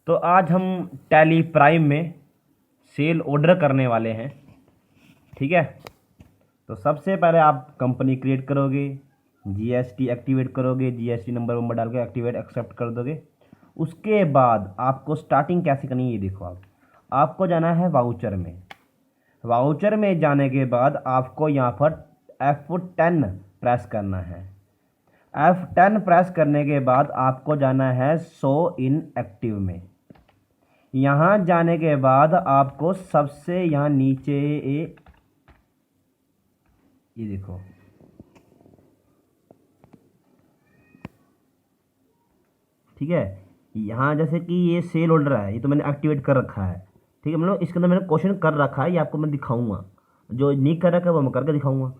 तो आज हम टैली प्राइम में सेल ऑर्डर करने वाले हैं। ठीक है, तो सबसे पहले आप कंपनी क्रिएट करोगे, जीएसटी एक्टिवेट करोगे, जीएसटी नंबर डाल के एक्टिवेट एक्सेप्ट कर दोगे। उसके बाद आपको स्टार्टिंग कैसे करनी है ये देखो। आपको जाना है वाउचर में। वाउचर में जाने के बाद आपको यहाँ पर F10 प्रेस करना है। F10 प्रेस करने के बाद आपको जाना है शो इन एक्टिव में। यहाँ जाने के बाद आपको सबसे यहाँ नीचे ये देखो, ठीक है, यहाँ जैसे कि ये सेल ऑर्डर है, ये तो मैंने एक्टिवेट कर रखा है। ठीक है, मतलब इसके अंदर मैंने क्वेश्चन कर रखा है, ये आपको मैं दिखाऊंगा। जो नहीं कर रखा है वो मैं करके दिखाऊंगा।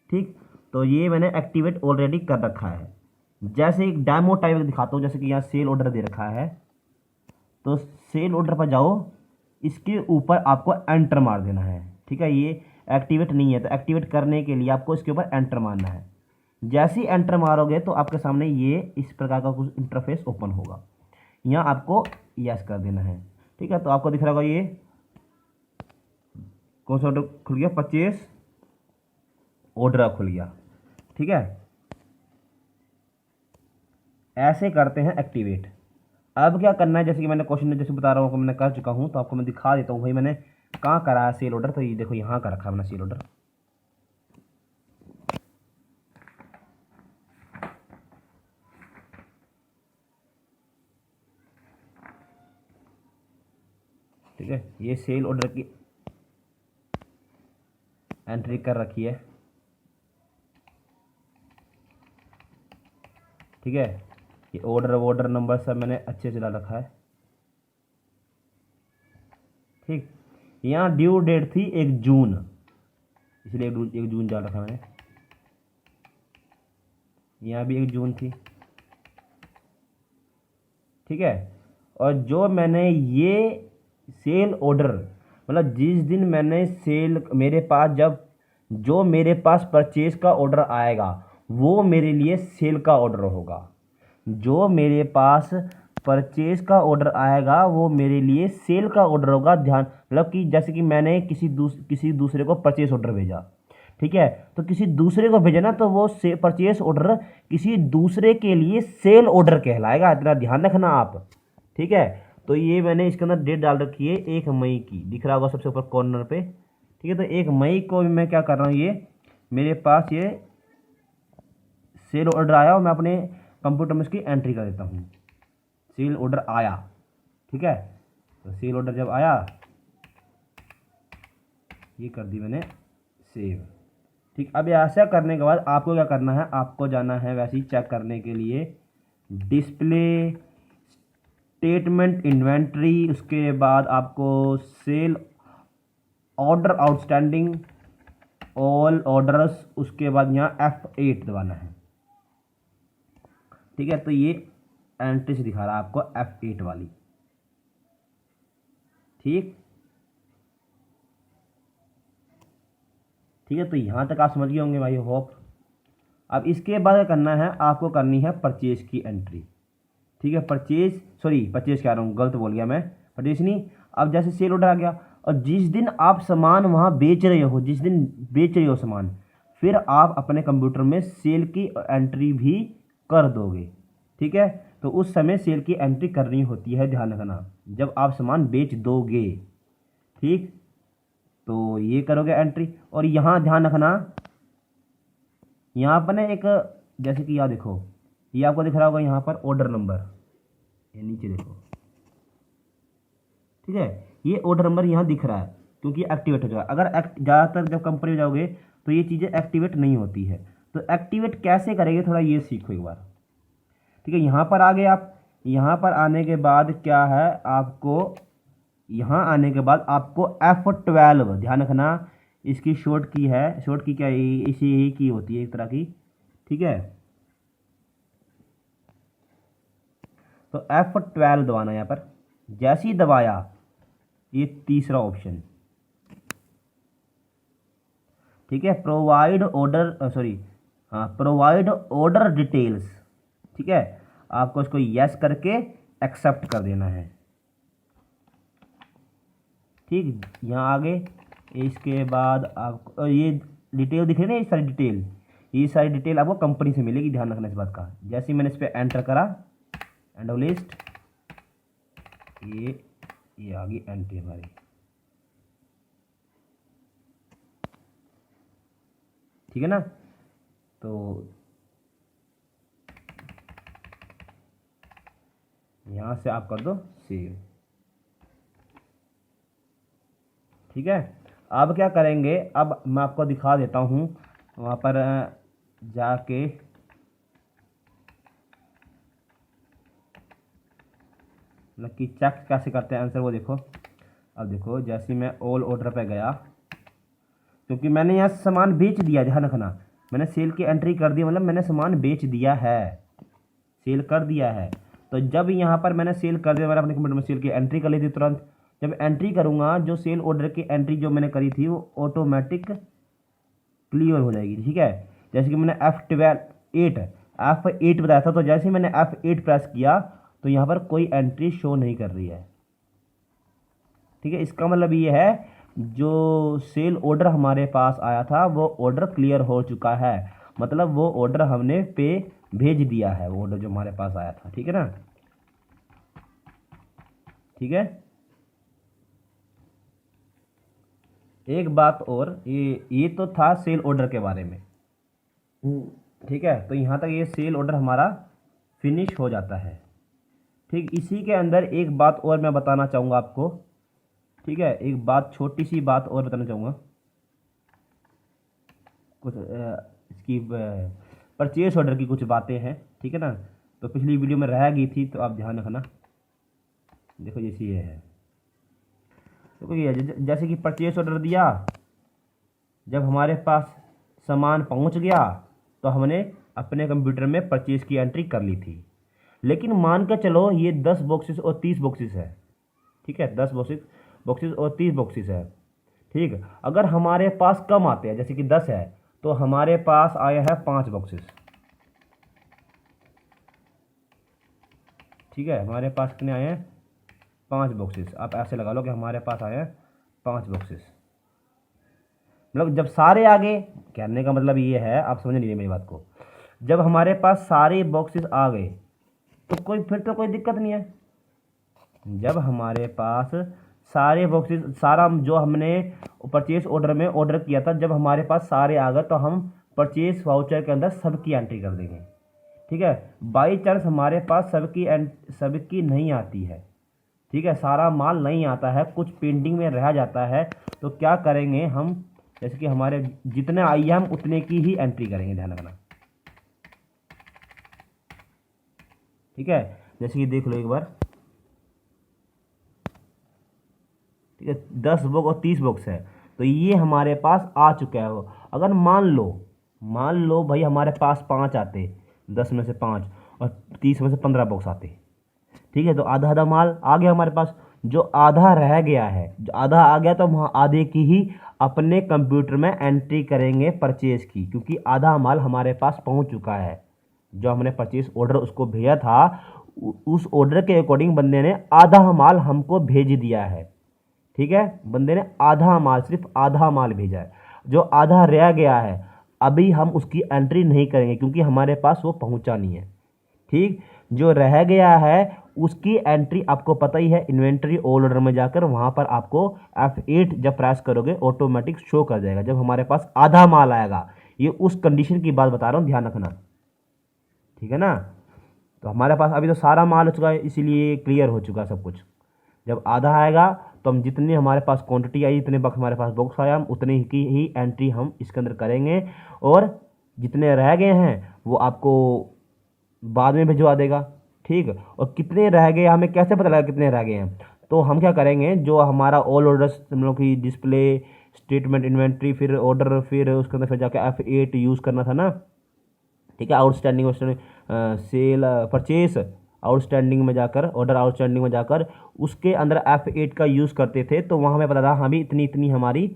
ठीक, तो ये मैंने एक्टिवेट ऑलरेडी कर रखा है। जैसे एक डेमो टाइप दिखाता हूँ, जैसे कि यहाँ सेल ऑर्डर दे रखा है, तो सेल ऑर्डर पर जाओ, इसके ऊपर आपको एंटर मार देना है। ठीक है, ये एक्टिवेट नहीं है तो एक्टिवेट करने के लिए आपको इसके ऊपर एंटर मारना है। जैसे ही एंटर मारोगे तो आपके सामने ये इस प्रकार का कुछ इंटरफेस ओपन होगा। यहाँ आपको यस कर देना है। ठीक है, तो आपको दिख रहा होगा ये कौन सा ऑर्डर खुल गया, परचेस ऑर्डर खुल गया। ठीक है, ऐसे करते हैं एक्टिवेट। अब क्या करना है, जैसे कि मैंने क्वेश्चन में जैसे बता रहा हूँ कि मैंने कर चुका हूँ, तो आपको मैं दिखा देता हूँ भाई मैंने कहाँ करा है सेल ऑर्डर। तो ये देखो यहाँ का रखा मैंने सेल ऑर्डर। ठीक है, ये सेल ऑर्डर की एंट्री कर रखी है। ठीक है, ये ऑर्डर नंबर सब मैंने अच्छे से डाल रखा है। ठीक, यहाँ ड्यू डेट थी 1 जून, इसलिए 1 जून डाल रखा मैंने। यहाँ भी 1 जून थी। ठीक है, और जो मैंने ये सेल ऑर्डर मतलब जिस दिन मैंने सेल मेरे पास जब जो मेरे पास परचेज का ऑर्डर आएगा वो मेरे लिए सेल का ऑर्डर होगा। जो मेरे पास परचेज का ऑर्डर आएगा वो मेरे लिए सेल का ऑर्डर होगा। ध्यान, मतलब कि जैसे कि मैंने किसी दूसरे को परचेज ऑर्डर भेजा। ठीक है, तो किसी दूसरे को भेजना तो वो परचेज ऑर्डर किसी दूसरे के लिए सेल ऑर्डर कहलाएगा। इतना ध्यान रखना आप। ठीक है, तो ये मैंने इसके अंदर डेट डाल रखी है 1 मई की, दिख रहा होगा सबसे ऊपर कॉर्नर पे। ठीक है, तो 1 मई को मैं क्या कर रहा हूँ, ये मेरे पास ये सेल ऑर्डर आया और मैं अपने कंप्यूटर में इसकी एंट्री कर देता हूँ। सेल ऑर्डर आया। ठीक है, तो सेल ऑर्डर जब आया ये कर दी मैंने सेव। ठीक, अब ऐसा करने के बाद आपको क्या करना है, आपको जाना है वैसे ही चेक करने के लिए डिस्प्ले स्टेटमेंट इन्वेंट्री। उसके बाद आपको sale order outstanding all orders, उसके बाद यहाँ F8 दबाना है। ठीक है, तो ये एंट्री से दिखा रहा है आपको F8 वाली। ठीक ठीक है, तो यहाँ तक आप समझ गए होंगे भाई, होप। अब इसके बाद करना है, आपको करनी है परचेज की एंट्री। ठीक है, परचेज कह रहा हूँ, गलत बोल गया मैं, परचेज नहीं। अब जैसे सेल ऑर्डर आ गया और जिस दिन आप सामान वहाँ बेच रहे हो, जिस दिन बेच रहे हो सामान, फिर आप अपने कंप्यूटर में सेल की एंट्री भी कर दोगे। ठीक है, तो उस समय सेल की एंट्री करनी होती है, ध्यान रखना, जब आप सामान बेच दोगे। ठीक, तो ये करोगे एंट्री। और यहाँ ध्यान रखना, यहाँ पर ना एक जैसे कि यहाँ देखो, ये आपको दिख रहा होगा यहाँ पर ऑर्डर नंबर, ये नीचे देखो। ठीक है, ये ऑर्डर नंबर यहाँ दिख रहा है क्योंकि एक्टिवेट हो जाएगा। अगर ज़्यादातर जब कंपनी में जाओगे तो ये चीज़ें एक्टिवेट नहीं होती है। तो एक्टिवेट कैसे करेंगे थोड़ा ये सीखो एक बार। ठीक है, यहाँ पर आ गए आप। यहाँ पर आने के बाद क्या है, आपको यहाँ आने के बाद आपको F12, ध्यान रखना, इसकी शॉर्ट की है। शॉर्ट की क्या, इसी ही की होती है एक तरह की। ठीक है, तो F12 दबाना यहाँ पर। जैसे ही दबाया, ये तीसरा ऑप्शन, ठीक है, प्रोवाइड ऑर्डर डिटेल्स। ठीक है, आपको इसको यस करके एक्सेप्ट कर देना है। ठीक, यहाँ आगे इसके बाद आपको ये डिटेल दिख रही है ना, ये सारी डिटेल आपको कंपनी से मिलेगी, ध्यान रखना इस बात का। जैसे ही मैंने इस पर एंटर करा एंड ऑफ लिस्ट, ये आ गई एंट्री हमारी, ठीक है ना। तो यहाँ से आप कर दो सेव, ठीक है। अब क्या करेंगे, अब मैं आपको दिखा देता हूँ वहाँ पर जाके, मतलब कि चेक कैसे करते हैं आंसर वो देखो। अब देखो जैसे मैं ऑल ऑर्डर पे गया, क्योंकि मैंने यहाँ सामान बेच दिया, ध्यान रखना, मैंने सेल की एंट्री कर दी, मतलब मैंने सामान बेच दिया है, सेल कर दिया है। तो जब यहाँ पर मैंने सेल कर दिया, मैंने अपने कंप्यूटर में सेल की एंट्री कर ली थी तुरंत, जब एंट्री करूँगा जो सेल ऑर्डर की एंट्री जो मैंने करी थी वो ऑटोमेटिक क्लियर हो जाएगी, ठीक है। जैसे कि मैंने F8 बताया था, तो जैसे ही मैंने F8 प्रेस किया तो यहाँ पर कोई एंट्री शो नहीं कर रही है, ठीक है। इसका मतलब ये है जो सेल ऑर्डर हमारे पास आया था वो ऑर्डर क्लियर हो चुका है, मतलब वो ऑर्डर हमने पे भेज दिया है, वो ऑर्डर जो हमारे पास आया था, ठीक है ना, ठीक है। एक बात और, ये तो था सेल ऑर्डर के बारे में, ठीक है। तो यहाँ तक ये सेल ऑर्डर हमारा फिनिश हो जाता है, ठीक। इसी के अंदर एक बात और मैं बताना चाहूँगा आपको, ठीक है, एक बात, छोटी सी बात और बताना चाहूँगा कुछ, इसकी परचेस ऑर्डर की कुछ बातें हैं, ठीक है ना। तो पिछली वीडियो में रह गई थी, तो आप ध्यान रखना। देखो जैसे ये है, देखो ये जैसे कि परचेस ऑर्डर दिया, जब हमारे पास सामान पहुंच गया तो हमने अपने कंप्यूटर में परचेस की एंट्री कर ली थी। लेकिन मान के चलो ये 10 बॉक्सेस और 30 बॉक्सेस है, ठीक है, 10 बॉक्सेस और 30 बॉक्सेस है, ठीक। अगर हमारे पास कम आते हैं, जैसे कि 10 है, तो हमारे पास आया है 5 बॉक्सेस, ठीक है। हमारे पास कितने आए हैं, 5 बॉक्सेस। आप ऐसे लगा लो कि हमारे पास आए हैं 5 बॉक्सेस, मतलब जब सारे आ गए, कहने का मतलब ये है, आप समझ नहीं रहे मेरी बात को, जब हमारे पास सारे बॉक्सेस आ गए तो फिर तो कोई दिक्कत नहीं है। जब हमारे पास सारे बॉक्सेस, सारा जो हमने परचेस ऑर्डर में ऑर्डर किया था, जब हमारे पास सारे आ गए तो हम परचेस वाउचर के अंदर सबकी एंट्री कर देंगे, ठीक है। बाई चांस हमारे पास सबकी नहीं आती है, ठीक है, सारा माल नहीं आता है, कुछ पेंडिंग में रह जाता है, तो क्या करेंगे हम, जैसे कि हमारे जितने आई है हम उतने की ही एंट्री करेंगे, ध्यान रखना, ठीक है। जैसे कि देख लो एक बार, ठीक है, 10 बॉक्स और 30 बॉक्स है, तो ये हमारे पास आ चुका है। वो अगर मान लो भाई हमारे पास 5 आते, 10 में से 5 और 30 में से 15 बॉक्स आते, ठीक है, तो आधा आधा माल आ गया हमारे पास। जो आधा रह गया है, जो आधा आ गया, तो हम आधे की ही अपने कंप्यूटर में एंट्री करेंगे परचेज की, क्योंकि आधा माल हमारे पास पहुंच चुका है। जो हमने परचेज ऑर्डर उसको भेजा था, उस ऑर्डर के अकॉर्डिंग बंदे ने आधा माल हमको भेज दिया है, ठीक है। बंदे ने आधा माल, सिर्फ आधा माल भेजा है। जो आधा रह गया है अभी हम उसकी एंट्री नहीं करेंगे, क्योंकि हमारे पास वो पहुंचा नहीं है, ठीक। जो रह गया है उसकी एंट्री आपको पता ही है, इन्वेंटरी ऑल ऑर्डर में जाकर वहां पर आपको F8 जब प्रेस करोगे ऑटोमेटिक शो कर जाएगा, जब हमारे पास आधा माल आएगा। ये उस कंडीशन की बात बता रहा हूं, ध्यान रखना, ठीक है ना। तो हमारे पास अभी तो सारा माल हो चुका है, इसीलिए क्लियर हो चुका है सब कुछ। जब आधा आएगा तो हम जितनी हमारे पास क्वांटिटी आई, इतने बॉक्स हमारे पास बॉक्स आया, हम उतने की ही एंट्री हम इसके अंदर करेंगे, और जितने रह गए हैं वो आपको बाद में भिजवा देगा, ठीक। और कितने रह गए हमें कैसे पता लगा कितने रह गए हैं, तो हम क्या करेंगे, जो हमारा ऑल ऑर्डर्स हम लोग की डिस्प्ले, स्टेटमेंट, इन्वेंट्री, फिर ऑर्डर, फिर उसके अंदर फिर जाकर F8 यूज़ करना था ना, ठीक है। आउटस्टैंडिंग सेल परचेस आउटस्टैंडिंग में जाकर, ऑर्डर आउटस्टैंडिंग में जाकर उसके अंदर F8 का यूज़ करते थे, तो वहाँ हमें पता था हाँ भी इतनी इतनी हमारी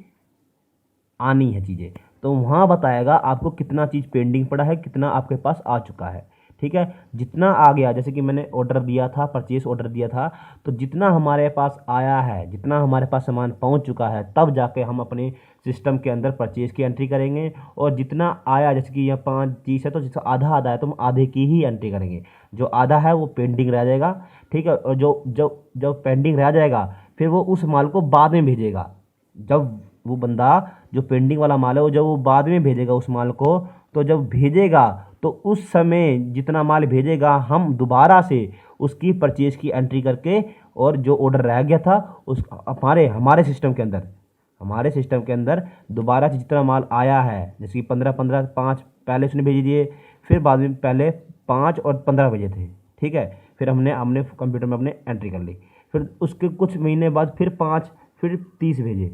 आनी है चीज़ें, तो वहाँ बताएगा आपको कितना चीज़ पेंडिंग पड़ा है, कितना आपके पास आ चुका है, ठीक है। जितना आ गया, जैसे कि मैंने ऑर्डर दिया था, परचेस ऑर्डर दिया था, तो जितना हमारे पास आया है, जितना हमारे पास सामान पहुंच चुका है, तब जाके हम अपने सिस्टम के अंदर परचेस की एंट्री करेंगे। और जितना आया, जैसे कि यह 5 चीज़ है तो जिसका आधा आधा है तो हम आधे की ही एंट्री करेंगे। जो आधा है वो पेंडिंग रह जाएगा, ठीक है। और जो जो जो पेंडिंग रह जाएगा फिर वो उस माल को बाद में भेजेगा। जब वो बंदा जो पेंडिंग वाला माल है वो जब वो बाद में भेजेगा उस माल को, तो जब भेजेगा तो उस समय जितना माल भेजेगा हम दोबारा से उसकी परचेज की एंट्री करके, और जो ऑर्डर रह गया था उस हमारे सिस्टम के अंदर दोबारा से जितना माल आया है, जैसे कि 15 5 पहले उसने भेज दिए, फिर बाद में पहले 5 और 15 भेजे थे, ठीक है। फिर हमने हमने कंप्यूटर में अपने एंट्री कर ली। फिर उसके कुछ महीने बाद फिर 5, फिर 30 भेजे,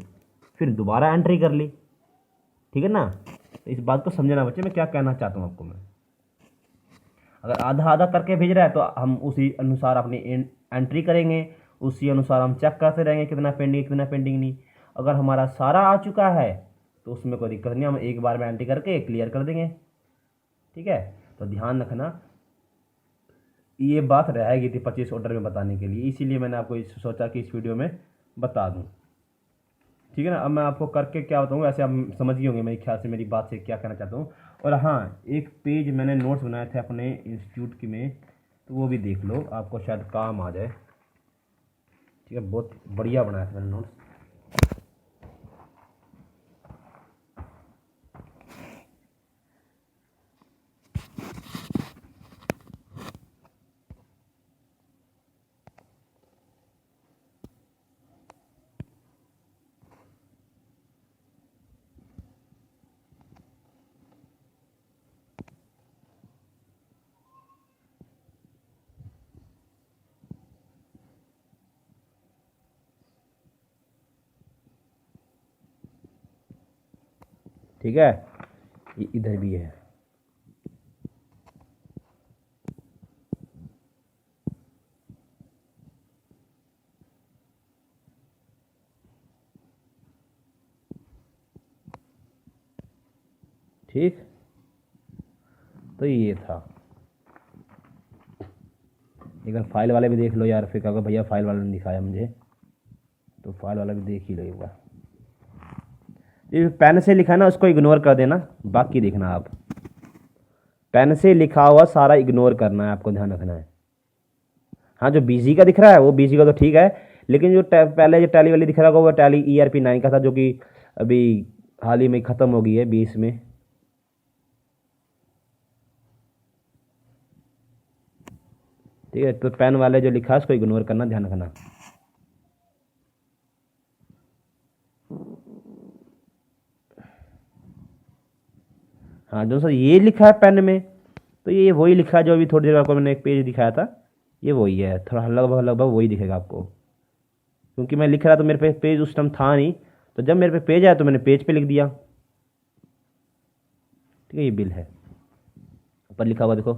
फिर दोबारा एंट्री कर ली, ठीक है ना। तो इस बात को समझना बच्चे, मैं क्या कहना चाहता हूँ आपको। मैं अगर आधा आधा करके भेज रहा है तो हम उसी अनुसार अपनी एंट्री करेंगे, उसी अनुसार हम चेक करते रहेंगे कितना पेंडिंग कितना पेंडिंग नहीं। अगर हमारा सारा आ चुका है तो उसमें कोई दिक्कत नहीं, हम एक बार में एंट्री करके क्लियर कर देंगे, ठीक है। तो ध्यान रखना, ये बात रहेगी थी 25 ऑर्डर में बताने के लिए, इसीलिए मैंने आपको सोचा कि इस वीडियो में बता दूँ, ठीक है ना। अब मैं आपको करके क्या बताऊँ, ऐसे आप समझ ही होंगे मेरे ख्याल से मेरी बात से क्या कहना चाहता हूँ। और हाँ, एक पेज मैंने नोट्स बनाए थे अपने इंस्टीट्यूट की में, तो वो भी देख लो, आपको शायद काम आ जाए, ठीक है। बहुत बढ़िया बनाया था मैंने नोट्स। ठीक है, ये इधर भी है। ठीक, तो ये था। एक बार फाइल वाले भी देख लो यार, फिर कहोगे भैया फाइल वाले ने दिखाया मुझे, तो फाइल वाला भी देख ही लो एक बार। ये पेन से लिखा है ना, उसको इग्नोर कर देना, बाकी देखना आप। पेन से लिखा हुआ सारा इग्नोर करना है, आपको ध्यान रखना है। हाँ, जो बीजी का दिख रहा है वो बीजी का तो ठीक है, लेकिन जो पहले जो टैली वाली दिख रहा होगा वो टैली ERP 9 का था, जो कि अभी हाल ही में ख़त्म हो गई है 20 में। ठीक है, तो पेन वाले जो लिखा है उसको इग्नोर करना, ध्यान रखना। हाँ, जो सर ये लिखा है पेन में, तो ये वही लिखा है जो अभी थोड़ी देर आपको मैंने एक पेज दिखाया था, ये वही है, थोड़ा लगभग लगभग वही दिखेगा आपको, क्योंकि मैं लिख रहा तो मेरे पे पेज उस टाइम था नहीं, तो जब मेरे पे पेज आया तो मैंने पेज पे लिख दिया, ठीक है। ये बिल है, ऊपर लिखा हुआ देखो,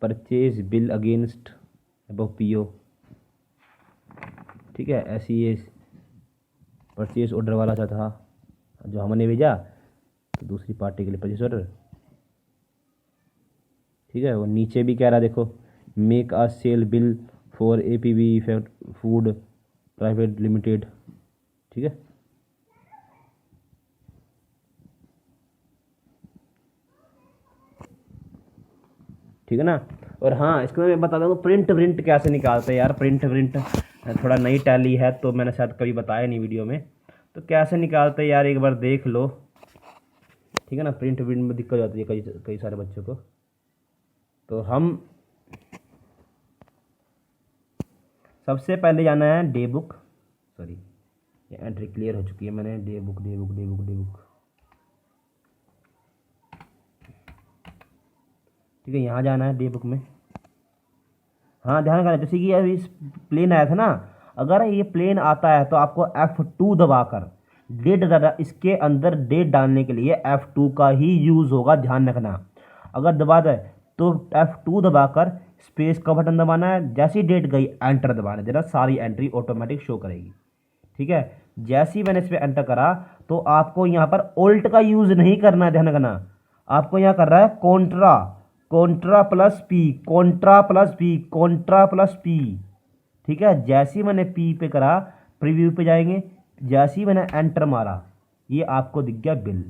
purchase bill against above PO, ठीक है। ऐसी ये परचेज ऑर्डर वाला था जो हमने भेजा, तो दूसरी पार्टी के लिए परचेज ऑर्डर, ठीक है। वो नीचे भी कह रहा देखो, make a sale bill for APB food private limited, ठीक है। ठीक है ना। और हाँ, इसके मैं बता दूँ प्रिंट प्रिंट कैसे निकालते हैं यार। प्रिंट प्रिंट थोड़ा नई टैली है तो मैंने शायद कभी बताया नहीं वीडियो में, तो कैसे निकालते हैं यार एक बार देख लो, ठीक है ना। प्रिंट प्रिंट में दिक्कत होती है कई सारे बच्चों को। तो हम सबसे पहले जाना है डे बुक, सॉरी ये एंट्री क्लियर हो चुकी है, मैंने डे बुक ठीक है। यहाँ जाना है डे बुक में। हाँ, ध्यान रखना, जैसे कि अभी प्लेन आया था ना, अगर ये प्लेन आता है तो आपको F2 दबाकर डेट डाटा, इसके अंदर डेट डालने के लिए F2 का ही यूज़ होगा, ध्यान रखना। अगर दबा दे तो F2 दबाकर स्पेस का बटन दबाना है, जैसी डेट गई एंटर दबाना है, सारी एंट्री ऑटोमेटिक शो करेगी, ठीक है। जैसे ही मैंने इस पर एंटर करा तो आपको यहाँ पर ऑल्ट का यूज़ नहीं करना है, ध्यान रखना। आपको यहाँ कर रहा है Contra, Contra plus P, Contra plus P, Contra plus P. ठीक है, जैसे ही मैंने पी पे करा, प्रीव्यू पे जाएंगे, जैसे ही मैंने एंटर मारा, ये आपको दिख गया बिल।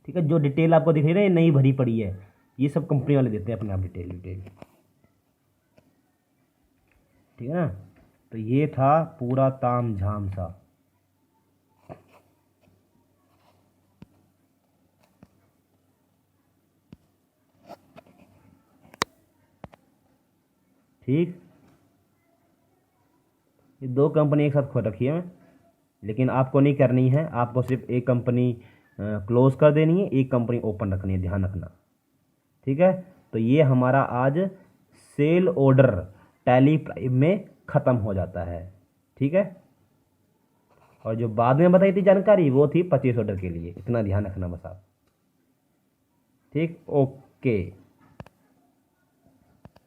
ठीक है, जो डिटेल आपको दिख रही है ना, ये नई भरी पड़ी है, ये सब कंपनी वाले देते हैं अपने आप डिटेल डिटेल। ठीक है ना, तो ये था पूरा ताम झाम सा। ठीक, ये दो कंपनी एक साथ खोल रखी है मैं, लेकिन आपको नहीं करनी है, आपको सिर्फ एक कंपनी क्लोज कर देनी है, एक कंपनी ओपन रखनी है, ध्यान रखना। ठीक है, तो ये हमारा आज सेल ऑर्डर टैली प्राइम में ख़त्म हो जाता है। ठीक है, और जो बाद में बताई थी जानकारी वो थी परचेस ऑर्डर के लिए, इतना ध्यान रखना बस आप। ठीक, ओके।